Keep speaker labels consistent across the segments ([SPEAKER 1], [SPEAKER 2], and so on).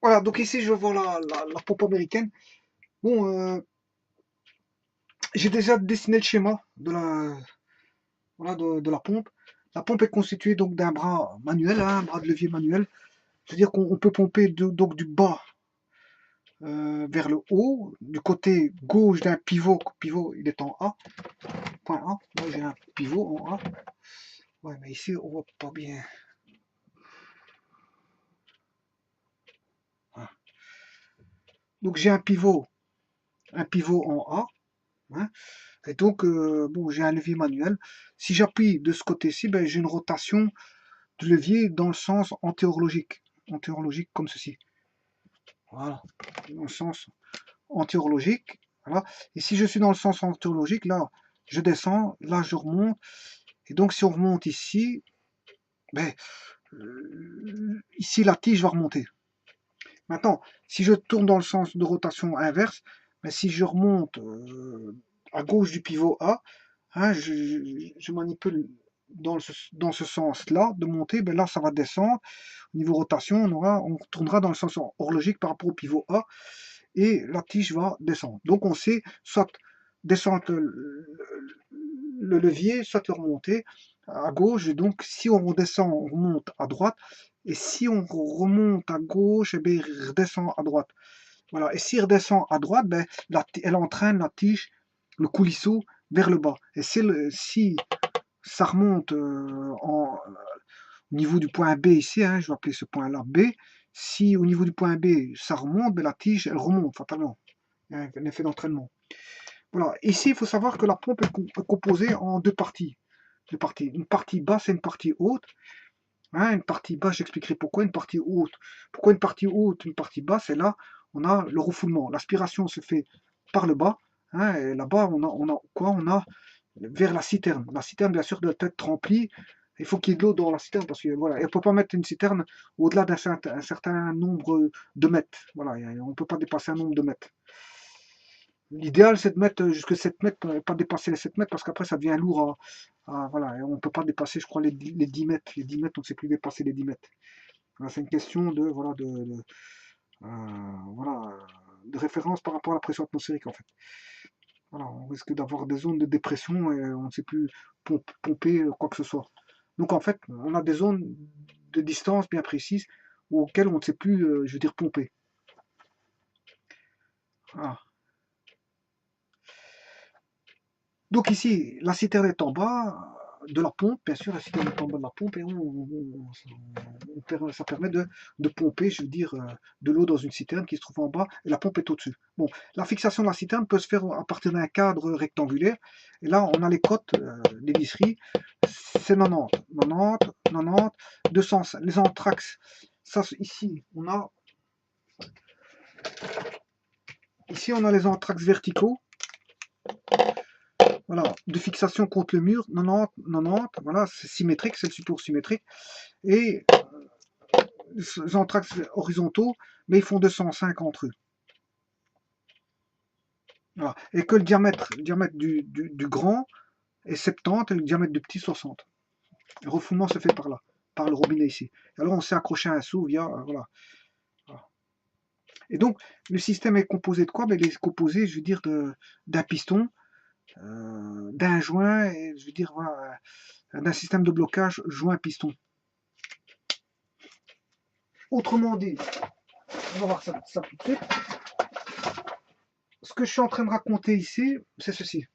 [SPEAKER 1] Voilà, donc ici je vois la pompe américaine. Bon, j'ai déjà dessiné le schéma de la pompe. La pompe est constituée donc d'un bras manuel, hein, un bras de levier manuel. C'est-à-dire qu'on peut pomper donc du bas vers le haut, du côté gauche d'un pivot. Pivot, il est en A, point A. Moi j'ai un pivot en A. Ouais, mais ici on voit pas bien. Voilà. Donc j'ai un pivot en A. Hein. Et donc, bon, j'ai un levier manuel. Si j'appuie de ce côté-ci, ben, j'ai une rotation du levier dans le sens antéhorlogique. Antéhorlogique comme ceci. Voilà. Dans le sens antéhorlogique. Voilà. Et si je suis dans le sens antéhorlogique, là, je descends, là, je remonte. Et donc, si on remonte ici, ben, ici, la tige va remonter. Maintenant, si je tourne dans le sens de rotation inverse, ben, si je remonte à gauche du pivot A, hein, je manipule dans ce sens-là de monter, ben là ça va descendre. Au niveau rotation, on tournera dans le sens horlogique par rapport au pivot A et la tige va descendre. Donc on sait soit descendre le levier, soit le remonter à gauche. Et donc si on redescend, on remonte à droite. Et si on remonte à gauche, eh bien, il redescend à droite. Voilà. Et s'il redescend à droite, ben, elle entraîne la tige, le coulisseau, vers le bas. Et si ça remonte au niveau du point B ici, hein, je vais appeler ce point-là B, si au niveau du point B ça remonte, ben, la tige, elle remonte fatalement. Il y a un effet d'entraînement. Voilà. Ici, il faut savoir que la pompe est composée en deux parties. Une partie basse et une partie haute. Hein, une partie basse, j'expliquerai pourquoi une partie haute. Pourquoi une partie haute, une partie basse, et là, on a le refoulement. L'aspiration se fait par le bas. Hein, et là-bas, on a quoi? On a vers la citerne. La citerne, bien sûr, doit être remplie. Il faut qu'il y ait de l'eau dans la citerne parce que voilà, on ne peut pas mettre une citerne au-delà d'un certain nombre de mètres. Voilà, on ne peut pas dépasser un nombre de mètres. L'idéal, c'est de mettre jusque 7 mètres, pas dépasser les 7 mètres, parce qu'après, ça devient lourd. Voilà, et on ne peut pas dépasser, je crois, les 10 mètres. Les 10 mètres, on ne sait plus dépasser les 10 mètres. Voilà, c'est une question voilà, de référence par rapport à la pression atmosphérique, en fait. Voilà, on risque d'avoir des zones de dépression et on ne sait plus pomper quoi que ce soit. Donc, en fait, on a des zones de distance bien précises auxquelles on ne sait plus, je veux dire, pomper. Voilà. Donc ici, la citerne est en bas de la pompe, bien sûr, la citerne est en bas de la pompe et ça permet de pomper, je veux dire, de l'eau dans une citerne qui se trouve en bas et la pompe est au-dessus. Bon, la fixation de la citerne peut se faire à partir d'un cadre rectangulaire et là, on a les cotes des visseries, c'est 90, 90, 90, 200, les anthrax. Ça, ici, on a les anthrax verticaux. Voilà, de fixation contre le mur, 90, 90, voilà, c'est symétrique, c'est le support symétrique. Et les anthrax horizontaux, mais ils font 205 entre eux. Voilà. Et que le diamètre du grand est 70 et le diamètre du petit 60. Le refoulement se fait par là, par le robinet ici. Alors on s'est accroché à un seau via, voilà. Et donc, le système est composé de quoi? Ben, il est composé, je veux dire, d'un piston, d'un joint, et je veux dire, voilà, d'un système de blocage joint-piston. Autrement dit, on va voir ça tout de suite. Ce que je suis en train de raconter ici, c'est ceci.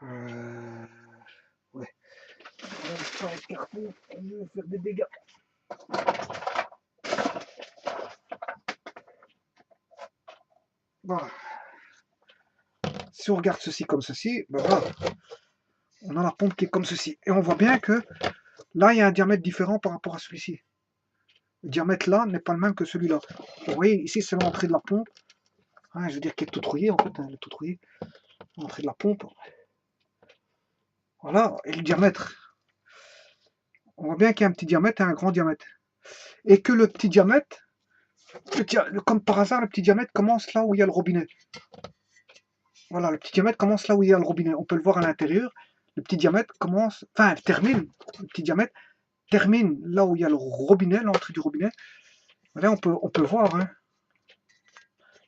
[SPEAKER 1] Ouais. On va carton, je vais faire des dégâts. Voilà. Si on regarde ceci comme ceci, ben voilà. On a la pompe qui est comme ceci. Et on voit bien que là, il y a un diamètre différent par rapport à celui-ci. Le diamètre là n'est pas le même que celui-là. Vous voyez, ici, c'est l'entrée de la pompe. Hein, je veux dire qu'elle est tout rouillée, en fait. Hein, elle est tout rouillée. L'entrée de la pompe. Voilà. Et le diamètre. On voit bien qu'il y a un petit diamètre et un grand diamètre. Et que le petit diamètre, comme par hasard, le petit diamètre commence là où il y a le robinet. Voilà, le petit diamètre commence là où il y a le robinet. On peut le voir à l'intérieur. le petit diamètre commence, enfin termine, le petit diamètre termine là où il y a le robinet, l'entrée du robinet. Là on peut voir, hein,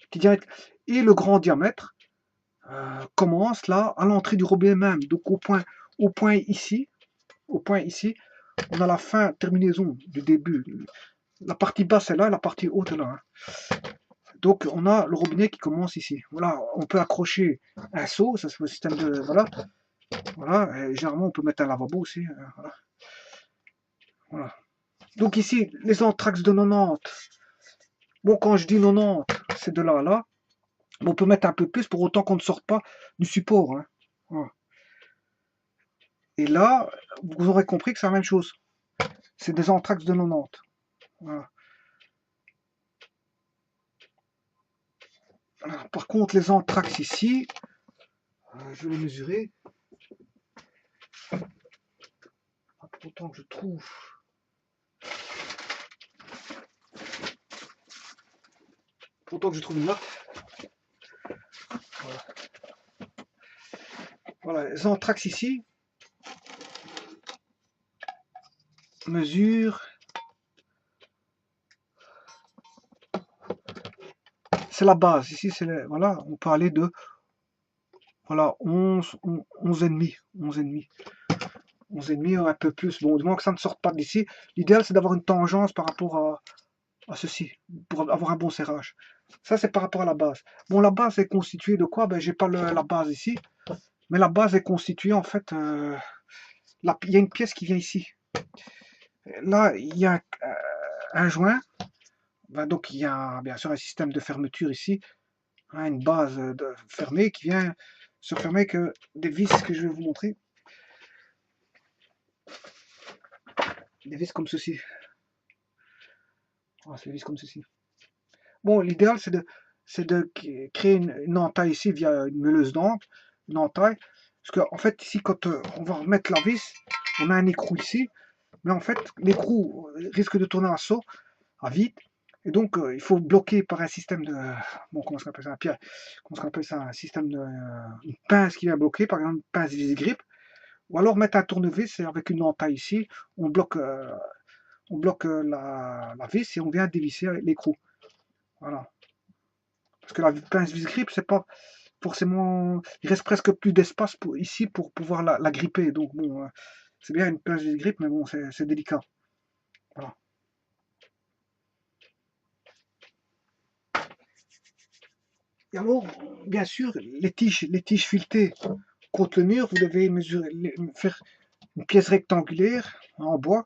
[SPEAKER 1] le petit diamètre et le grand diamètre commence là à l'entrée du robinet même. Donc au point ici, on a la fin, terminaison du début. La partie basse est là, la partie haute est là. Hein. Donc on a le robinet qui commence ici. Voilà, on peut accrocher un seau, ça c'est le système de voilà. Voilà, et généralement on peut mettre un lavabo aussi. Voilà. Voilà. Donc ici les entraxes de 90. Bon, quand je dis 90, c'est de là à là. Mais on peut mettre un peu plus pour autant qu'on ne sorte pas du support. Hein. Voilà. Et là, vous aurez compris que c'est la même chose. C'est des entraxes de 90. Voilà. Alors, par contre, les entraxes ici, je vais les mesurer. Autant que je trouve. Autant que je trouve une note. Voilà. Voilà, les entraxes ici mesurent. C'est la base. Ici, c'est voilà, on peut aller de voilà 11,5. 11,5, un peu plus. Bon, du moins que ça ne sorte pas d'ici. L'idéal, c'est d'avoir une tangence par rapport à ceci, pour avoir un bon serrage. Ça, c'est par rapport à la base. Bon, la base est constituée de quoi? Ben, j'ai pas la base ici, mais la base est constituée, en fait, il y a une pièce qui vient ici. Là, il y a un joint. Ben, donc, il y a bien sûr un système de fermeture ici, hein, une base fermée qui vient se fermer avec des vis que je vais vous montrer. Des vis comme ceci. Ah, c'est des vis comme ceci. Bon, l'idéal, c'est de créer une entaille ici via une meuleuse d'encre, une entaille. Parce qu'en fait, ici, quand on va remettre la vis, on a un écrou ici. Mais en fait, l'écrou risque de tourner à vide. Et donc, il faut bloquer par un système de... Bon, comment on appelle ça? Pierre, comment on appelle ça? Un système de... une pince qui vient bloquer, par exemple, une pince vis-grip. Ou alors mettre un tournevis avec une entaille ici. On bloque la vis et on vient dévisser l'écrou. Voilà. Parce que la pince vis-grip, c'est pas forcément... Il reste presque plus d'espace ici pour pouvoir la gripper. Donc bon, c'est bien une pince vis-grip, mais bon, c'est délicat. Voilà. Et alors, bien sûr, les tiges filetées contre le mur, vous devez faire une pièce rectangulaire en bois,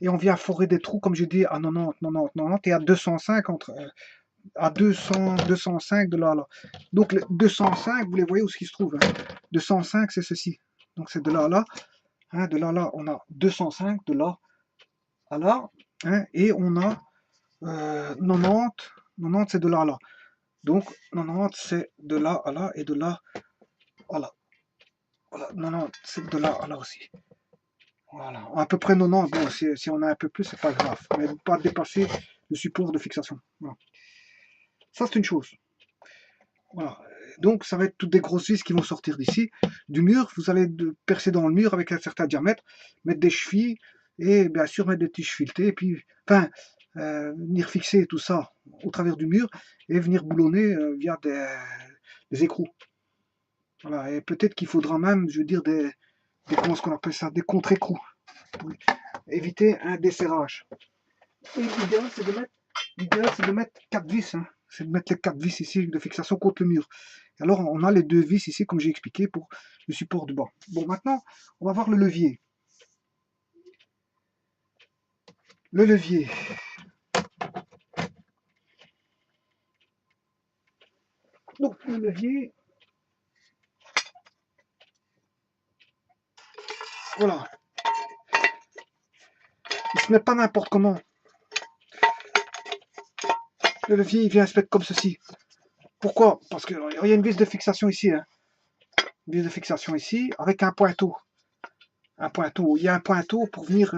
[SPEAKER 1] et on vient forer des trous, comme j'ai dit, à 90, 90, 90, et à 205 à 200, 205 de là à là. Donc le 205, vous les voyez où ce qui se trouve. Hein. 205, c'est ceci. Donc c'est de là à là. Hein, de là à là, on a 205, de là à là. Hein, et on a 90, 90 c'est de là à là. Donc 90 c'est de là à là et de là à là. Voilà, 90 c'est de là à là aussi. Voilà, à peu près 90. Bon, si on a un peu plus, c'est pas grave. Mais pas dépasser le support de fixation. Voilà. Ça, c'est une chose. Voilà. Donc, ça va être toutes des grosses vis qui vont sortir d'ici. Du mur, vous allez percer dans le mur avec un certain diamètre, mettre des chevilles et bien sûr mettre des tiges filetées. Et puis, enfin, venir fixer tout ça au travers du mur et venir boulonner via des écrous. Voilà. Et peut-être qu'il faudra même, je veux dire, comment est-ce qu'on appelle ça, des contre-écrous pour éviter un desserrage. Et l'idéal, c'est de mettre 4 vis. Hein. C'est de mettre les 4 vis ici de fixation contre le mur. Et alors, on a les 2 vis ici, comme j'ai expliqué, pour le support du bas. Bon, maintenant, on va voir le levier. Le levier. Donc, le levier, voilà. Il se met pas n'importe comment. Le levier, il vient se mettre comme ceci. Pourquoi? Parce qu'il y a une vis de fixation ici. Hein. Une vis de fixation ici, avec un pointeau. Un pointeau. Il y a un pointeau pour venir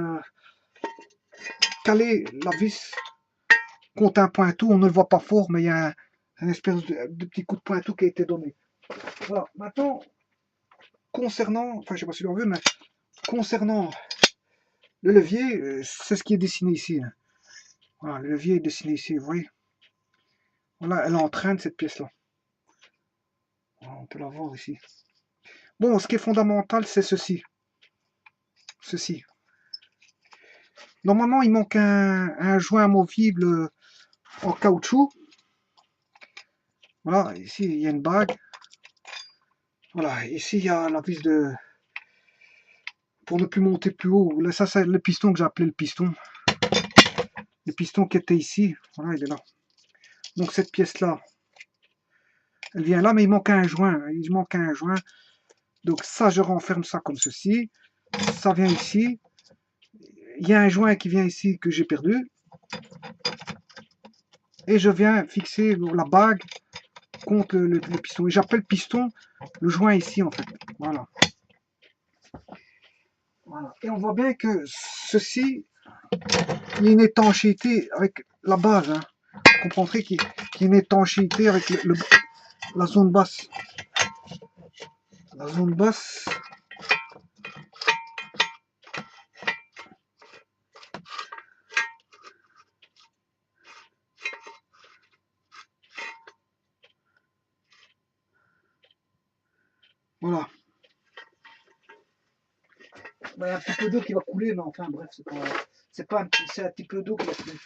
[SPEAKER 1] caler la vis contre un pointeau. On ne le voit pas fort, mais il y a un espèce de petit coup de pointeau qui a été donné. Voilà. Maintenant, concernant, enfin je sais pas si l'on veut, mais concernant le levier, c'est ce qui est dessiné ici. Hein. Voilà, le levier est dessiné ici, vous voyez. Voilà, elle entraîne cette pièce-là. Voilà, on peut la voir ici. Bon, ce qui est fondamental, c'est ceci. Ceci. Normalement, il manque un joint amovible en caoutchouc. Voilà, ici, il y a une bague. Voilà, ici, il y a la vis de... Pour ne plus monter plus haut. Là, ça, c'est le piston que j'ai appelé le piston. Le piston qui était ici. Voilà, il est là. Donc, cette pièce-là, elle vient là, mais il manque un joint. Il manque un joint. Donc, ça, je renferme ça comme ceci. Ça vient ici. Il y a un joint qui vient ici que j'ai perdu. Et je viens fixer la bague contre le piston. Et j'appelle piston le joint ici, en fait. Voilà. Voilà. Et on voit bien que ceci, il y a une étanchéité avec la base. Hein. Vous comprendrez qu'il y a une étanchéité avec la zone basse. La zone basse. Voilà. Il y a un petit peu d'eau qui va couler, mais enfin bref, c'est un petit peu d'eau qui va couler.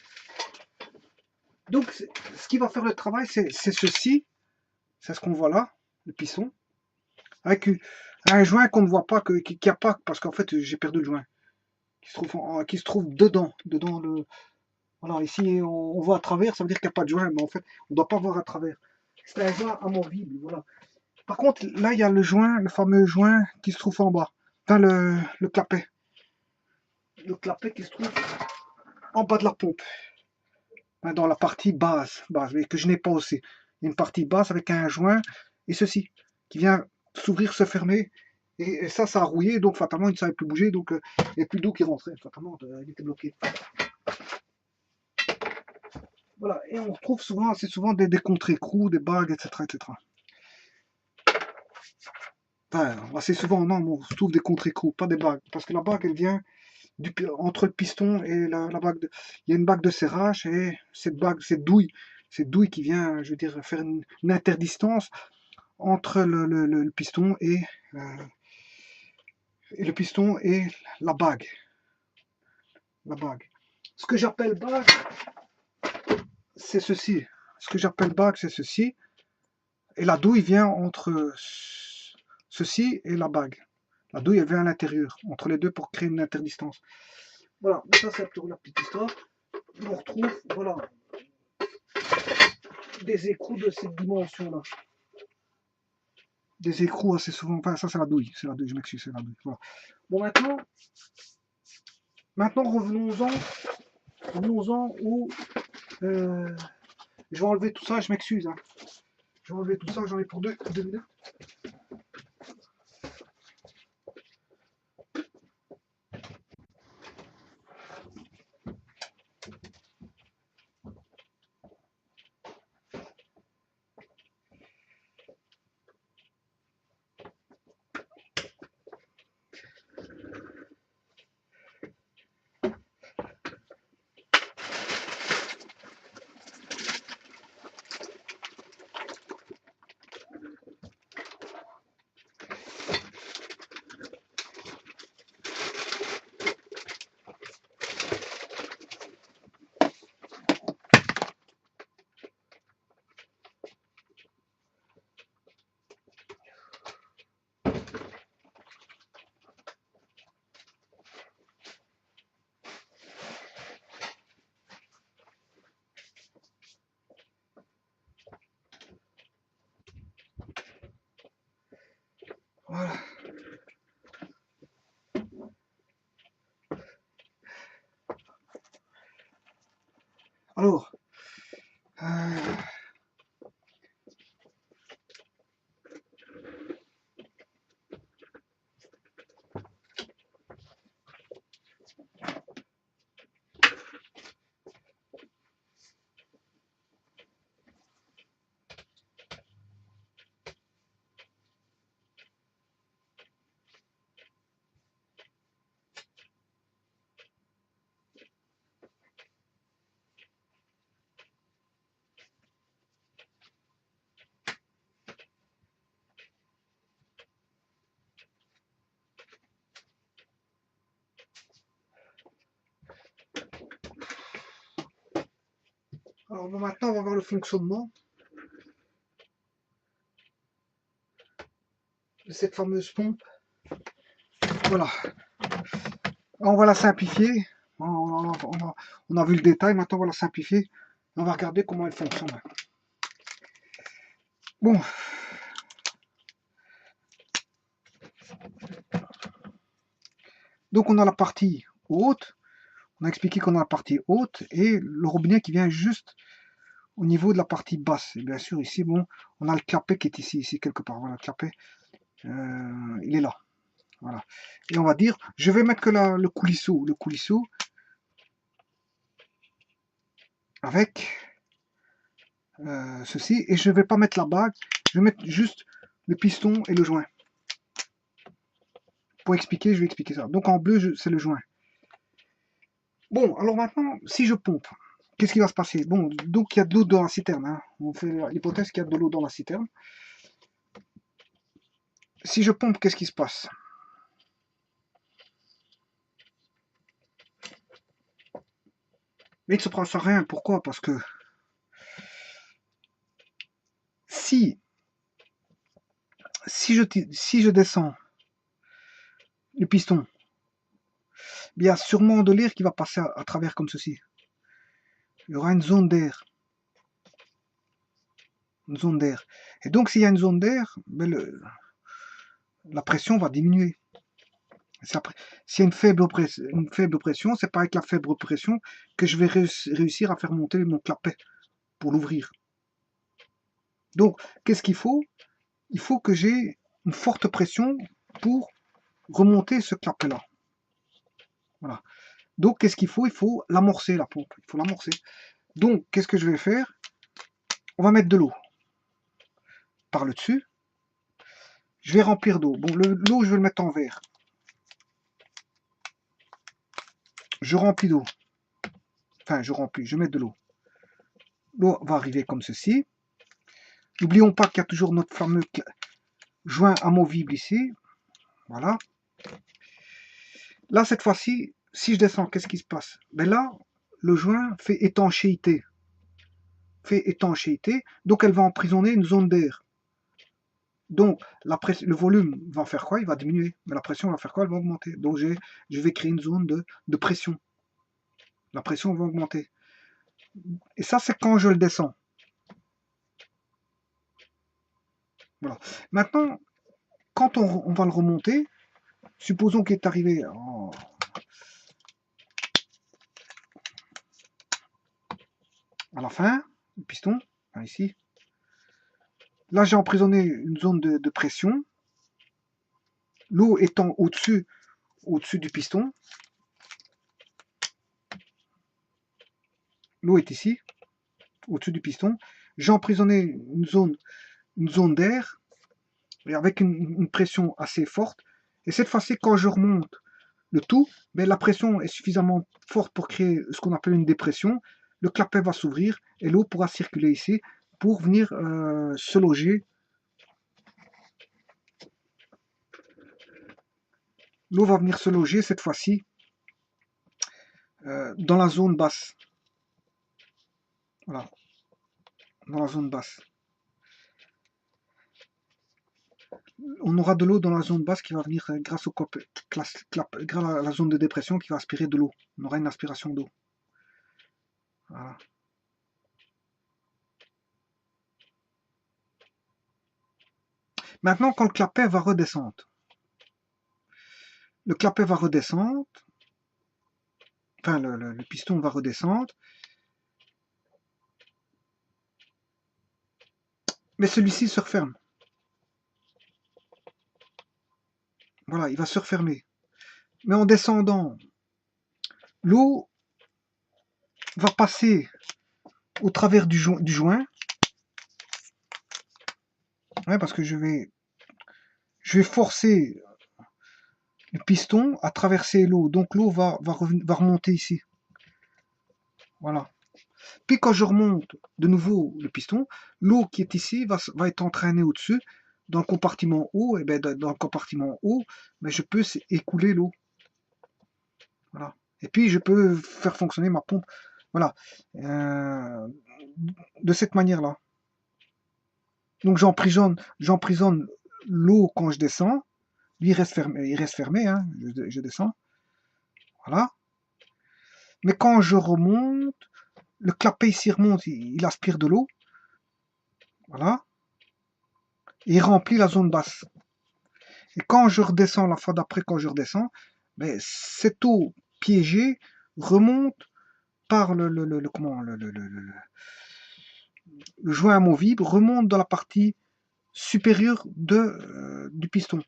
[SPEAKER 1] Donc, ce qui va faire le travail, c'est ceci. C'est ce qu'on voit là, le piston. Avec un joint qu'on ne voit pas, qu'il n'y a pas, parce qu'en fait, j'ai perdu le joint. Qui se trouve dedans le... Voilà, ici, on voit à travers, ça veut dire qu'il n'y a pas de joint, mais en fait, on ne doit pas voir à travers. C'est un joint amovible, voilà. Par contre, là, il y a le joint, le fameux joint qui se trouve en bas. Enfin, le clapet. Le clapet qui se trouve en bas de la pompe. Dans la partie basse, mais que je n'ai pas aussi. Il y a une partie basse avec un joint et ceci, qui vient s'ouvrir, se fermer. Et ça a rouillé, donc fatalement, il ne savait plus bouger, donc il n'y a plus d'eau qui rentrait. Fatalement, il était bloqué. Voilà, et on retrouve souvent, assez souvent des contre-écrous, des bagues, etc., etc. Enfin, assez souvent, non, on trouve des contre-écrous, pas des bagues, parce que la bague, elle vient entre le piston et la bague. Il y a une bague de serrage et cette bague, cette douille qui vient, je veux dire, faire une interdistance entre le piston et le piston et la bague. La bague. Ce que j'appelle bague, c'est ceci. Ce que j'appelle bague, c'est ceci. Et la douille vient entre ceci et la bague. La douille, elle vient à l'intérieur, entre les deux pour créer une interdistance. Voilà, ça c'est pour la petite histoire. On retrouve, voilà, des écrous de cette dimension-là. Des écrous assez souvent. Enfin, ça c'est la douille, je m'excuse, c'est la douille. Voilà. Bon, maintenant revenons-en où je vais enlever tout ça, je m'excuse. Hein. Je vais enlever tout ça, j'en ai pour deux minutes. Alors bon, maintenant, on va voir le fonctionnement de cette fameuse pompe. Voilà. On va la simplifier. On a vu le détail, maintenant on va la simplifier. On va regarder comment elle fonctionne. Bon. Donc on a la partie haute. On a expliqué qu'on a la partie haute et le robinet qui vient juste au niveau de la partie basse. Et bien sûr ici, bon, on a le clapet qui est ici quelque part. Voilà, le clapet, il est là. Voilà. Et on va dire, je vais mettre que le coulisseau avec ceci, et je ne vais pas mettre la bague, je vais mettre juste le piston et le joint. Pour expliquer, je vais expliquer ça. Donc en bleu, c'est le joint. Bon, alors maintenant, si je pompe, qu'est-ce qui va se passer? Bon, donc il y a de l'eau dans la citerne. Hein. On fait l'hypothèse qu'il y a de l'eau dans la citerne. Si je pompe, qu'est-ce qui se passe? Mais il ne se passe rien. Pourquoi? Parce que si je descends le piston, il y a sûrement de l'air qui va passer à travers comme ceci. Il y aura une zone d'air. Une zone d'air. Et donc, s'il y a une zone d'air, ben la pression va diminuer. S'il y a une faible pression, c'est pas avec la faible pression que je vais réussir à faire monter mon clapet pour l'ouvrir. Donc, qu'est-ce qu'il faut? Il faut que j'ai une forte pression pour remonter ce clapet-là. Voilà. Donc, qu'est-ce qu'il faut? Il faut l'amorcer, la pompe. Il faut l'amorcer. Donc, qu'est-ce que je vais faire? On va mettre de l'eau par le dessus. Je vais remplir d'eau. Bon, l'eau, je vais le mettre en verre. Je remplis d'eau. Enfin, je mets de l'eau. L'eau va arriver comme ceci. N'oublions pas qu'il y a toujours notre fameux joint amovible ici. Voilà. Là, cette fois-ci, si je descends, qu'est-ce qui se passe? Ben là, le joint fait étanchéité. Donc elle va emprisonner une zone d'air. Donc, le volume va faire quoi? Il va diminuer. Mais la pression va faire quoi? Elle va augmenter. Donc, je vais créer une zone de pression. La pression va augmenter. Et ça, c'est quand je le descends. Voilà. Maintenant, quand on va le remonter, supposons qu'il est arrivé à la fin, le piston, ici. Là, j'ai emprisonné une zone de pression. L'eau étant au-dessus du piston. L'eau est ici, au-dessus du piston. J'ai emprisonné une zone d'air avec une pression assez forte. Et cette fois-ci, quand je remonte le tout, ben, la pression est suffisamment forte pour créer ce qu'on appelle une dépression. Le clapet va s'ouvrir et l'eau pourra circuler ici pour venir se loger. L'eau va venir se loger cette fois-ci dans la zone basse. Voilà, dans la zone basse. On aura de l'eau dans la zone basse qui va venir grâce à la zone de dépression qui va aspirer de l'eau. On aura une aspiration d'eau. Voilà. Maintenant, quand le clapet va redescendre, enfin le piston va redescendre, mais celui-ci se referme. Voilà, il va se refermer. Mais en descendant, l'eau va passer au travers du joint. Ouais, parce que je vais forcer le piston à traverser l'eau. Donc l'eau va remonter ici. Voilà. Puis quand je remonte de nouveau le piston, l'eau qui est ici va être entraînée au-dessus. Dans le compartiment haut, et bien dans le compartiment haut, ben, je peux écouler l'eau. Voilà. Et puis je peux faire fonctionner ma pompe. Voilà. de cette manière-là. Donc j'emprisonne l'eau quand je descends. Lui, il reste fermé, hein, je descends. Voilà. Mais quand je remonte, le clapet ici remonte, il aspire de l'eau. Voilà. Et il remplit la zone basse. Et quand je redescends, la fois d'après, quand je redescends, ben, cette eau piégée remonte par le joint amovible, remonte dans la partie supérieure du piston.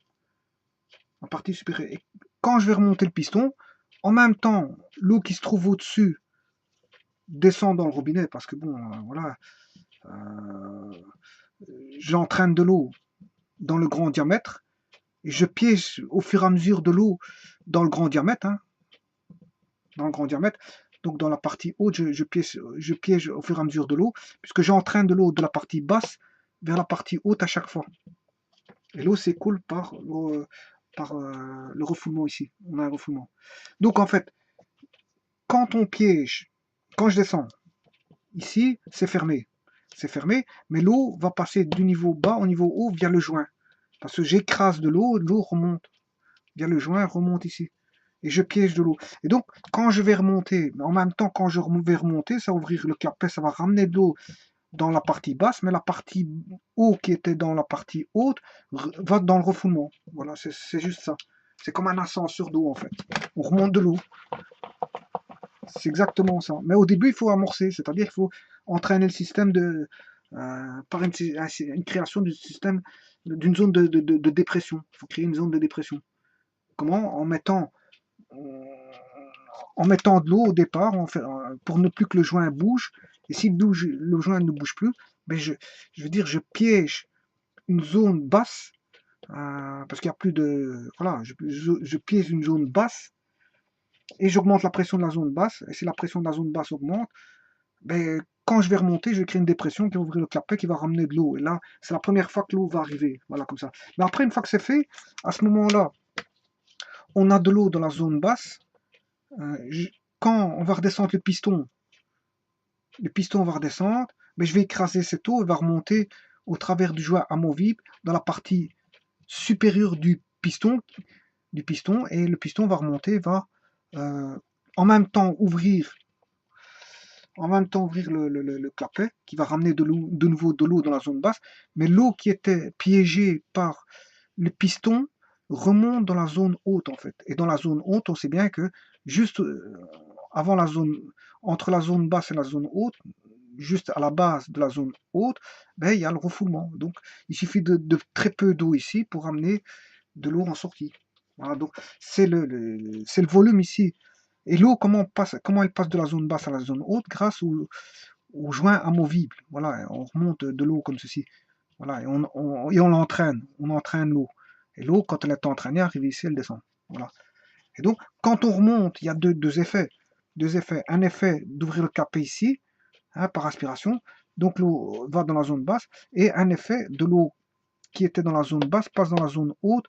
[SPEAKER 1] La partie supérieure. Et quand je vais remonter le piston, en même temps, l'eau qui se trouve au-dessus descend dans le robinet parce que bon, voilà, j'entraîne de l'eau dans le grand diamètre et je piège au fur et à mesure de l'eau dans le grand diamètre, hein, dans le grand diamètre. Donc dans la partie haute, je piège au fur et à mesure de l'eau, puisque j'entraîne de l'eau de la partie basse vers la partie haute à chaque fois. Et l'eau s'écoule par le refoulement ici. On a un refoulement. Donc en fait, quand on piège, quand je descends, ici, c'est fermé. C'est fermé, mais l'eau va passer du niveau bas au niveau haut via le joint. Parce que j'écrase de l'eau remonte via le joint, remonte ici. Et je piège de l'eau. Et donc, quand je vais remonter, en même temps, quand je vais remonter, ça va ouvrir le clapet, ça va ramener de l'eau dans la partie basse, mais la partie haut qui était dans la partie haute va dans le refoulement. Voilà, c'est juste ça. C'est comme un ascenseur d'eau, en fait. On remonte de l'eau. C'est exactement ça. Mais au début, il faut amorcer, c'est-à-dire qu'il faut entraîner le système par une création du système d'une zone de dépression. Il faut créer une zone de dépression. Comment? En mettant de l'eau au départ, pour ne plus que le joint bouge. Et si le joint ne bouge plus, ben je veux dire, je piège une zone basse, parce qu'il n'y a plus de... Voilà, je piège une zone basse et j'augmente la pression de la zone basse. Et si la pression de la zone basse augmente, ben, quand je vais remonter, je vais créer une dépression qui va ouvrir le clapet, qui va ramener de l'eau. Et là, c'est la première fois que l'eau va arriver. Voilà, comme ça. Mais après, une fois que c'est fait, à ce moment-là, on a de l'eau dans la zone basse. Quand on va redescendre le piston va redescendre, mais je vais écraser cette eau, elle va remonter au travers du joint amovible dans la partie supérieure du piston, et le piston va remonter, va en même temps ouvrir le clapet qui va ramener de nouveau de l'eau dans la zone basse, mais l'eau qui était piégée par le piston remonte dans la zone haute en fait. Et dans la zone haute, on sait bien que juste avant entre la zone basse et la zone haute, juste à la base de la zone haute, ben, il y a le refoulement. Donc il suffit de très peu d'eau ici pour amener de l'eau en sortie. Voilà, donc c'est le volume ici. Et l'eau, comment elle passe de la zone basse à la zone haute grâce au joint amovible. Voilà, on remonte de l'eau comme ceci. Voilà, et on l'entraîne, on entraîne l'eau. Et l'eau, quand elle est entraînée, arrive ici, elle descend. Voilà. Et donc, quand on remonte, il y a deux effets. Deux effets. Un effet d'ouvrir le capet ici, hein, par aspiration. Donc l'eau va dans la zone basse. Et un effet de l'eau qui était dans la zone basse passe dans la zone haute.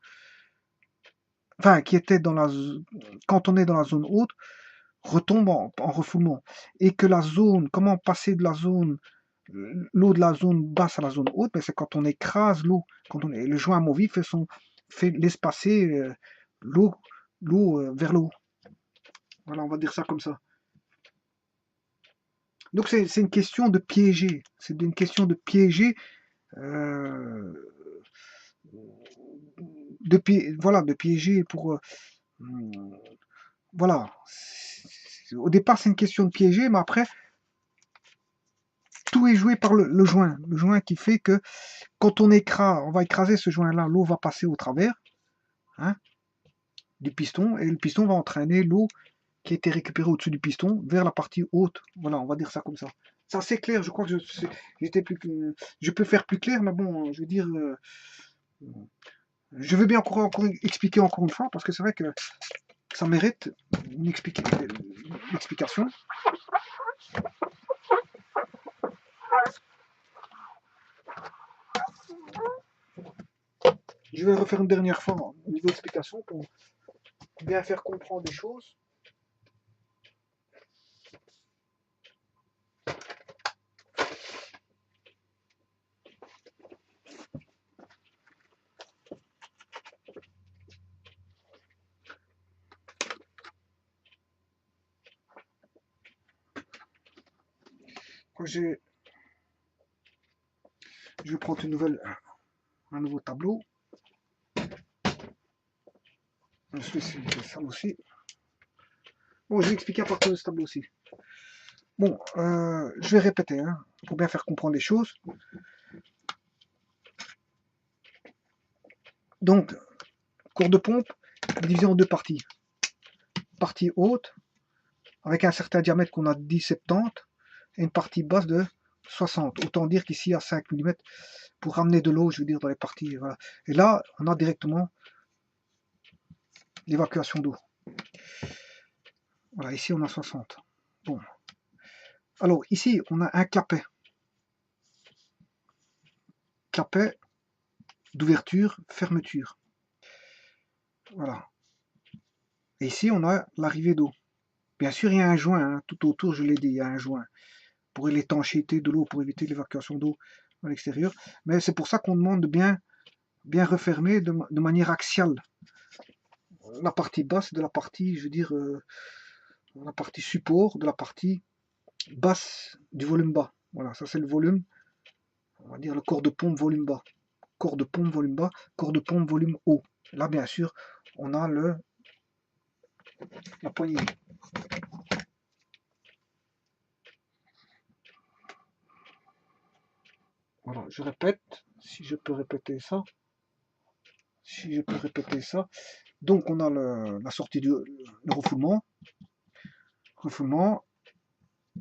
[SPEAKER 1] Enfin, quand on est dans la zone haute, retombe en refoulement. Et que la zone, comment passer de l'eau de la zone basse à la zone haute, ben c'est quand on écrase l'eau, le joint amovible laisse passer l'eau vers l'eau. Voilà, on va dire ça comme ça. Donc c'est une question de piéger. C'est une question de piéger. Voilà, de piéger pour. Voilà. Au départ, c'est une question de piéger, mais après, tout est joué par le joint. Le joint qui fait que quand on va écraser ce joint-là, l'eau va passer au travers, hein, du piston, et le piston va entraîner l'eau qui a été récupérée au-dessus du piston vers la partie haute. Voilà, on va dire ça comme ça. C'est assez clair, je crois que je peux faire plus clair, mais bon, je veux dire, je veux bien encore expliquer encore une fois, parce que c'est vrai que ça mérite une explication. Je vais refaire une dernière fois au niveau explication pour bien faire comprendre les choses. je vais prendre un nouveau tableau. Je vais ça aussi. Bon, je vais expliquer à partir de ce tableau aussi. Bon, je vais répéter, hein, pour bien faire comprendre les choses. Donc, cours de pompe divisé en deux parties. Partie haute, avec un certain diamètre qu'on a dit 70, et une partie basse de 60. Autant dire qu'ici, il y a 5 mm pour ramener de l'eau, je veux dire, dans les parties. Voilà. Et là, on a directement l'évacuation d'eau. Voilà, ici, on a 60. Bon. Alors, ici, on a un clapet. Clapet d'ouverture, fermeture. Voilà. Et ici, on a l'arrivée d'eau. Bien sûr, il y a un joint, hein, tout autour, je l'ai dit, il y a un joint pour l'étanchéité de l'eau, pour éviter l'évacuation d'eau à l'extérieur. Mais c'est pour ça qu'on demande de bien refermer de manière axiale la partie basse de la partie, je veux dire, la partie support de la partie basse du volume bas. Voilà, ça c'est le volume, on va dire le corps de pompe volume bas. Corps de pompe volume bas, corps de pompe volume haut. Là, bien sûr, on a la poignée. Voilà, je répète, si je peux répéter ça. Si je peux répéter ça. Donc, on a la sortie le refoulement,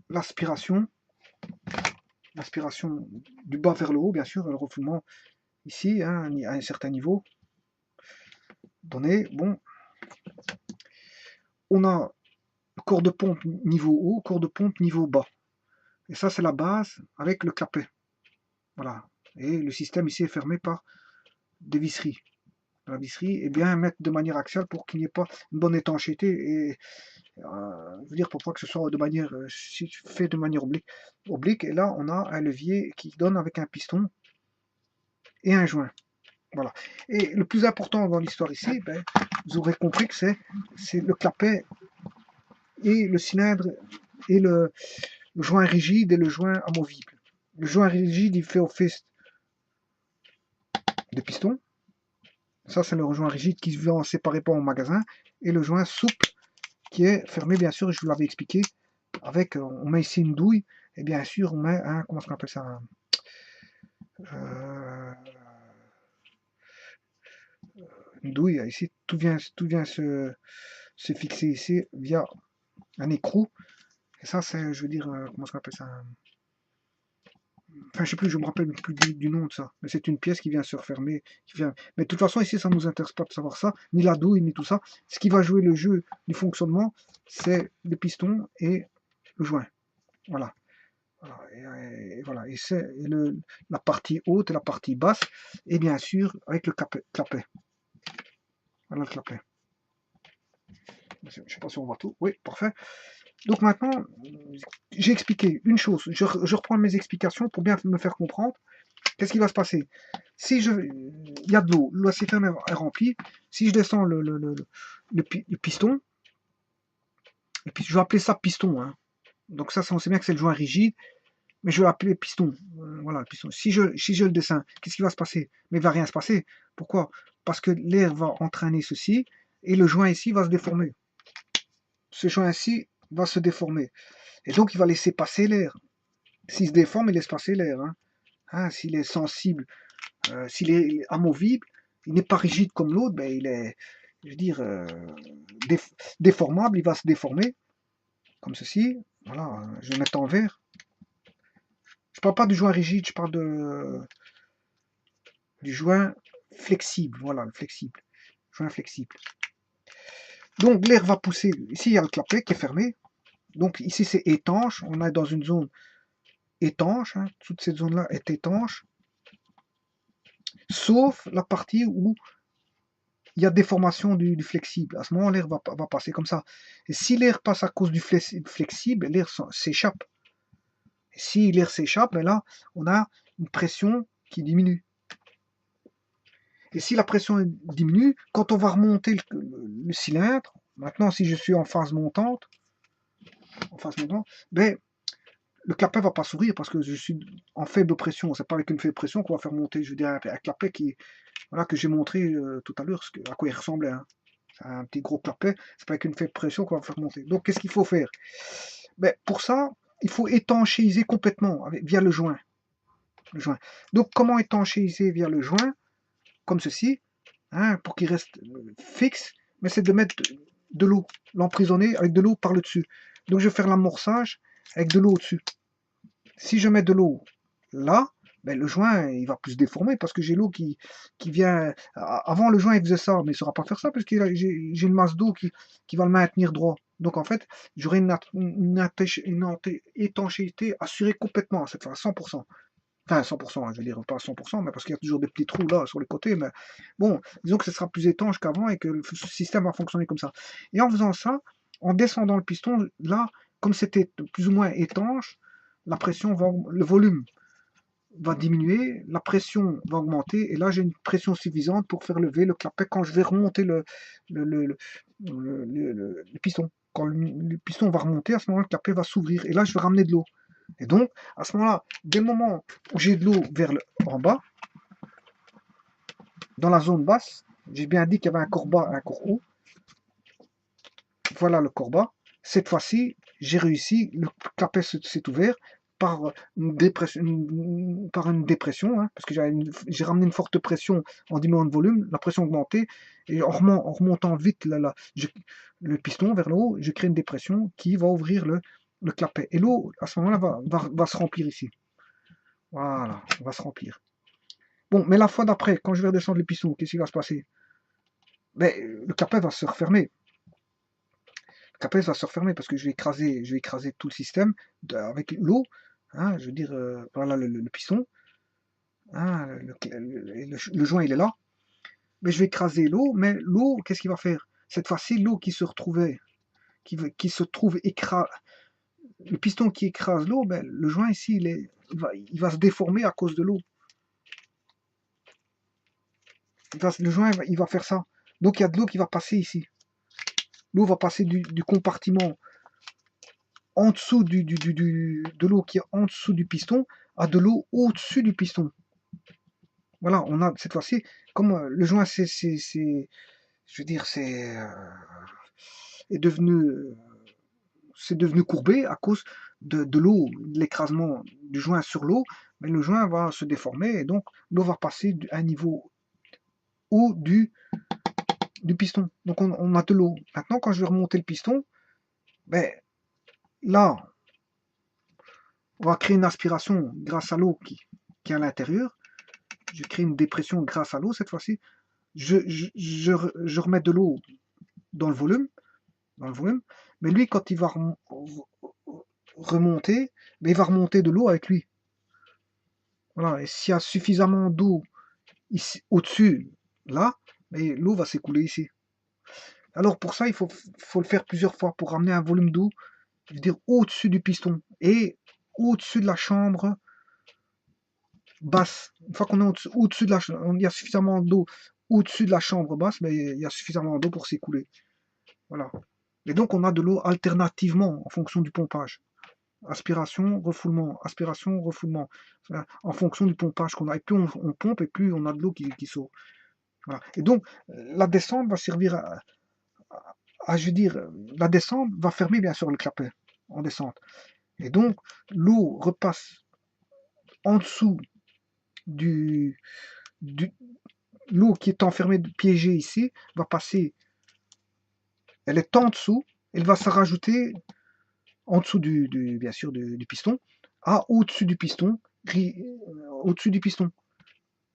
[SPEAKER 1] l'aspiration du bas vers le haut, bien sûr, le refoulement ici, hein, à un certain niveau donné. Bon, on a corps de pompe niveau haut, corps de pompe niveau bas. Et ça, c'est la base avec le clapet. Voilà. Et le système ici est fermé par des visseries. La visserie est bien mettre de manière axiale pour qu'il n'y ait pas une bonne étanchéité et je veux dire pour pas que ce soit de manière fait de manière oblique. Et là, on a un levier qui donne avec un piston et un joint. Voilà. Et le plus important dans l'histoire ici, ben, vous aurez compris que c'est le clapet et le cylindre et le joint rigide et le joint amovible. Le joint rigide, il fait office de piston. Ça, c'est le joint rigide qui se vend séparé pas en magasin. Et le joint souple qui est fermé, bien sûr, je vous l'avais expliqué. Avec, on met ici une douille. Et bien sûr, on met un, comment on appelle ça, une douille. Ici, tout vient se fixer ici via un écrou. Et ça, c'est, je veux dire, comment on appelle ça, enfin, je sais plus, je me rappelle plus du nom de ça. Mais c'est une pièce qui vient se refermer. Mais de toute façon, ici, ça ne nous intéresse pas de savoir ça, ni la douille, ni tout ça. Ce qui va jouer le jeu du fonctionnement, c'est le piston et le joint. Voilà. Et voilà. Et c'est la partie haute et la partie basse. Et bien sûr, avec le clapet. Voilà le clapet. Je ne sais pas si on voit tout. Oui, parfait. Donc maintenant, j'ai expliqué une chose. Je reprends mes explications pour bien me faire comprendre. Qu'est-ce qui va se passer? Si il y a de l'eau, la citerne est remplie. Si je descends le piston, et puis je vais appeler ça piston. Hein. Donc ça, on sait bien que c'est le joint rigide, mais je vais l'appeler piston. Voilà, le piston. Si je le descends, qu'est-ce qui va se passer? Mais il ne va rien se passer. Pourquoi? Parce que l'air va entraîner ceci, et le joint ici va se déformer. Ce joint ici va se déformer. Et donc, il va laisser passer l'air. S'il se déforme, il laisse passer l'air. Hein. Hein, s'il est sensible, s'il est amovible, il n'est pas rigide comme l'autre, ben, il est, je veux dire, déformable, il va se déformer, comme ceci. Voilà, je vais mettre en vert. Je ne parle pas du joint rigide, je parle du joint flexible. Voilà, le flexible. Joint flexible. Donc, l'air va pousser. Ici, il y a le clapet qui est fermé. Donc, ici, c'est étanche. On est dans une zone étanche. Hein. Toute cette zone-là est étanche. Sauf la partie où il y a déformation du flexible. À ce moment, l'air va passer comme ça. Et si l'air passe à cause du flexible, l'air s'échappe. Si l'air s'échappe, ben là, on a une pression qui diminue. Et si la pression diminue, quand on va remonter le cylindre, maintenant si je suis en phase montante, ben, le clapet va pas s'ouvrir parce que je suis en faible pression. C'est pas avec une faible pression qu'on va faire monter, je veux dire, un clapet qui, voilà, que j'ai montré tout à l'heure, à quoi il ressemblait. Hein. Un petit gros clapet, c'est pas avec une faible pression qu'on va faire monter. Donc qu'est-ce qu'il faut faire? Ben, pour ça, il faut étanchéiser complètement via le joint. Donc comment étanchéiser via le joint? Comme ceci, hein, pour qu'il reste fixe, mais c'est de mettre de l'eau, l'emprisonner avec de l'eau par le dessus. Donc je vais faire l'amorçage avec de l'eau au-dessus. Si je mets de l'eau là, ben, le joint il va plus se déformer parce que j'ai l'eau qui vient. Avant le joint il faisait ça, mais il ne saura pas faire ça parce que j'ai une masse d'eau qui va le maintenir droit. Donc en fait, j'aurai une étanchéité assurée complètement, cette fois, à 100%. Enfin, 100%, hein, je veux dire, pas 100%, mais parce qu'il y a toujours des petits trous là sur les côtés. Mais bon, disons que ce sera plus étanche qu'avant et que le système va fonctionner comme ça. Et en faisant ça, en descendant le piston, là, comme c'était plus ou moins étanche, la pression va, le volume va diminuer, la pression va augmenter, et là j'ai une pression suffisante pour faire lever le clapet quand je vais remonter le, le, le piston. Quand le piston va remonter, à ce moment-là, le clapet va s'ouvrir, et là je vais ramener de l'eau. Et donc, à ce moment-là, dès le moment où j'ai de l'eau en bas, dans la zone basse, j'ai bien dit qu'il y avait un corps bas et un corps haut. Voilà le corps bas. Cette fois-ci, j'ai réussi, le clapet s'est ouvert par une dépression, hein, parce que j'ai ramené une forte pression en diminuant de volume, la pression augmentée, et en remontant vite le piston vers le haut, je crée une dépression qui va ouvrir le clapet. Et l'eau, à ce moment-là, va se remplir ici. Voilà, elle va se remplir. Bon, mais la fois d'après, quand je vais redescendre le piston, qu'est-ce qui va se passer? Ben, le clapet va se refermer. Le clapet va se refermer parce que je vais écraser tout le système avec l'eau. Hein, je veux dire, voilà le piston. Hein, le joint, il est là. Mais je vais écraser l'eau, mais l'eau, qu'est-ce qu'il va faire? Cette fois-ci, l'eau qui se retrouvait, qui se trouve écrasé, le piston qui écrase l'eau, ben, le joint ici, il va se déformer à cause de l'eau. Le joint, il va faire ça. Donc il y a de l'eau qui va passer ici. L'eau va passer du compartiment en dessous de l'eau qui est en dessous du piston à de l'eau au-dessus du piston. Voilà, on a cette fois-ci, comme le joint, je veux dire, est c'est devenu courbé à cause de l'eau, de l'écrasement du joint sur l'eau, mais le joint va se déformer et donc l'eau va passer à un niveau haut du piston. Donc on a de l'eau. Maintenant, quand je vais remonter le piston, ben, là, on va créer une aspiration grâce à l'eau qui est à l'intérieur. Je crée une dépression grâce à l'eau cette fois-ci. Je remets de l'eau dans le volume, mais lui, quand il va remonter, ben, il va remonter de l'eau avec lui. Voilà, et s'il y a suffisamment d'eau au-dessus, là, mais l'eau va s'écouler ici. Alors pour ça, il faut le faire plusieurs fois pour ramener un volume d'eau, je veux dire au-dessus du piston et au-dessus de la chambre basse. Une fois qu'on est au-dessus de il y a suffisamment d'eau au-dessus de la chambre basse, mais il y a suffisamment d'eau pour s'écouler. Voilà. Et donc on a de l'eau alternativement en fonction du pompage. Aspiration, refoulement, en fonction du pompage qu'on a. Et plus on pompe, et plus on a de l'eau qui sort. Voilà. Et donc la descente va servir je veux dire, la descente va fermer bien sûr le clapet en descente. Et donc l'eau repasse en dessous du l'eau qui est enfermée, piégée ici, va passer, elle est en dessous, elle va se rajouter en dessous bien sûr du piston, au-dessus du piston,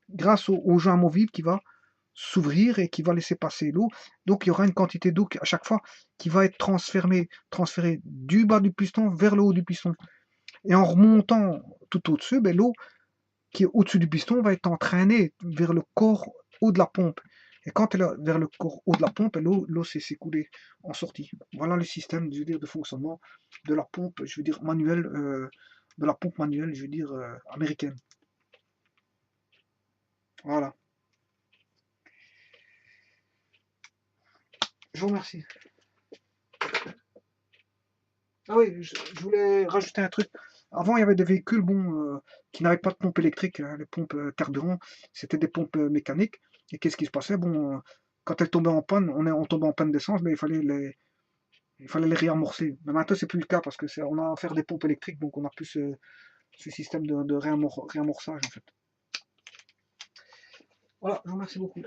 [SPEAKER 1] grâce au joint amovible qui va s'ouvrir et qui va laisser passer l'eau. Donc il y aura une quantité d'eau à chaque fois qui va être transférée du bas du piston vers le haut du piston. Et en remontant tout au-dessus, ben, l'eau qui est au-dessus du piston va être entraînée vers le corps haut de la pompe. Et quand elle est vers le corps haut de la pompe, l'eau s'est écoulée en sortie. Voilà le système, je veux dire, de fonctionnement de la pompe, je veux dire manuelle, de la pompe manuelle, je veux dire américaine. Voilà. Je vous remercie. Ah oui, je voulais rajouter un truc Avant, il y avait des véhicules qui n'avaient pas de pompe électrique, hein, les pompes carburant, c'était des pompes mécaniques. Et qu'est-ce qui se passait? Quand elles tombaient en panne, on tombait en panne d'essence, mais il fallait les réamorcer. Mais maintenant, c'est plus le cas parce que on a à faire des pompes électriques, donc on a plus ce système de réamorçage en fait. Voilà, je vous remercie beaucoup.